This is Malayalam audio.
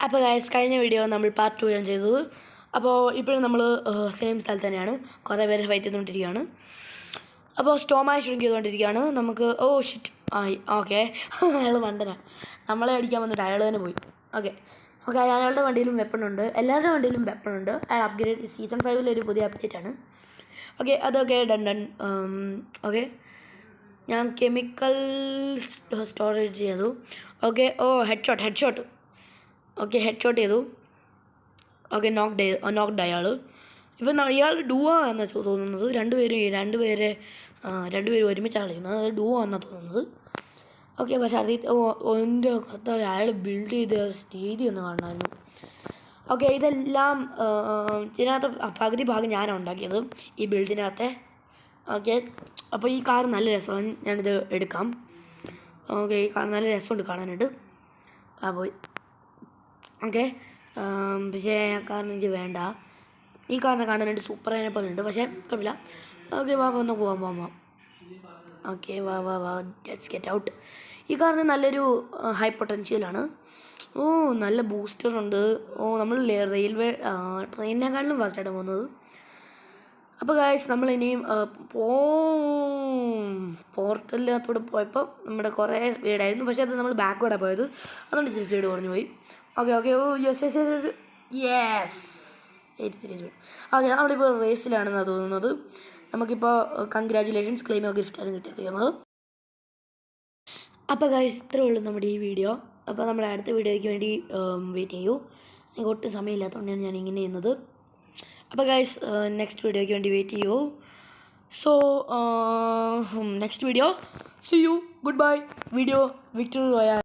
അപ്പോൾ ഗൈസ് കഴിഞ്ഞ വീഡിയോ നമ്മൾ പാർട്ട് 2 ആണ് ചെയ്തത്. അപ്പോൾ ഇപ്പോഴും നമ്മൾ സെയിം സ്ഥലത്ത് തന്നെയാണ്. കുറേ പേര് ഫൈറ്റ് ചെയ്തുകൊണ്ടിരിക്കുകയാണ്. അപ്പോൾ സ്റ്റോമായി ഷ്രിങ്ക് ചെയ്തുകൊണ്ടിരിക്കുകയാണ്. നമുക്ക് ഷിറ്റ് ആയി ഓക്കെ. അയാൾ മണ്ടനാണ്. നമ്മളെ അടിക്കാൻ വന്നിട്ട് അയാൾ തന്നെ പോയി. ഓക്കെ അയാളുടെ വണ്ടിയിലും വെപ്പണുണ്ട്, എല്ലാവരുടെ വണ്ടിയിലും വെപ്പണുണ്ട്. അയാൾ അപ്ഗ്രേഡ് സീസൺ 5 ഒരു പുതിയ അപ്ഡേറ്റ് ആണ്. ഓക്കെ അതൊക്കെ ഡൺ. ഓക്കെ ഞാൻ കെമിക്കൽ സ്റ്റോറേജ് ചെയ്തു. Okay head shot okay head shot ചെയ്തു. ഓക്കെ നോക്ക്ഡ് അയാൾ. ഇപ്പം ഇയാൾ ഡുവോ എന്നാണ് തോന്നുന്നത്. രണ്ടുപേര് ഒരുമിച്ചാണ് കളിക്കുന്നത്. അത് ഡുവോ എന്നാണ് തോന്നുന്നത്. ഓക്കെ പക്ഷേ എൻ്റെ കർത്താവ് അയാൾ ബിൽഡ് ചെയ്ത രീതി ഒന്ന് കാണണമായിരുന്നു. ഓക്കെ ഇതെല്ലാം ഇതിനകത്ത് പകുതി ഭാഗം ഞാനാണ് ഉണ്ടാക്കിയത് ഈ ബിൽഡിനകത്തെ. ഓക്കെ അപ്പോൾ ഈ കാർ നല്ല രസമാണ്, ഞാനിത് എടുക്കാം. ഓക്കെ ഈ കാർ നല്ല രസമുണ്ട് കാണാനായിട്ട്. പോയി ഓക്കെ പക്ഷേ കാറിന് എനിക്ക് വേണ്ട. ഈ കാറിനെ കാണാനായിട്ട് സൂപ്പർ പോലെ ഉണ്ട്, പക്ഷേ കുഴപ്പമില്ല. ഓക്കെ ഒന്ന് പോവാം. ഓക്കെ വാ ലെറ്റ്സ് ഗെറ്റ് ഔട്ട്. ഈ കാറിന് നല്ലൊരു ഹൈ പൊട്ടൻഷ്യലാണ്. നല്ല ബൂസ്റ്ററുണ്ട്. നമ്മൾ റെയിൽവേ ട്രെയിനിനെക്കാട്ടിലും ഫാസ്റ്റായിട്ട് പോകുന്നത്. അപ്പോൾ ഗായ്സ് നമ്മൾ ഇനിയും പോർട്ടലിനകത്തൂടെ പോയപ്പോൾ നമ്മുടെ കുറേ സ്പീഡായിരുന്നു, പക്ഷേ അത് നമ്മൾ ബാക്ക്വേർഡാണ് പോയത്, അതുകൊണ്ട് ഇച്ചിരി സ്പീഡ് കുറഞ്ഞു പോയി. Okay yes 83 speed. ഓക്കെ നമ്മളിപ്പോൾ റേസിലാണെന്നാണ് തോന്നുന്നത്. നമുക്കിപ്പോൾ കൺഗ്രാജുലേഷൻസ് ക്ലെയിമോ ഗിഫ്റ്റാണ് കിട്ടിയത്. അപ്പോൾ ഗൈസ് ഇത്രേ ഉള്ളൂ നമ്മുടെ ഈ വീഡിയോ. അപ്പോൾ നമ്മുടെ അടുത്ത വീഡിയോയ്ക്ക് വേണ്ടി വെയിറ്റ് ചെയ്യൂ. എനിക്ക് ഒട്ടും സമയമില്ലാത്തതുകൊണ്ടാണ് ഞാൻ ഇങ്ങനെ ചെയ്യുന്നത്. അപ്പോൾ ഗൈസ് നെക്സ്റ്റ് വീഡിയോയ്ക്ക് വേണ്ടി വെയിറ്റ് ചെയ്യൂ. So next video, see you, goodbye. Video victory റോയാൽ.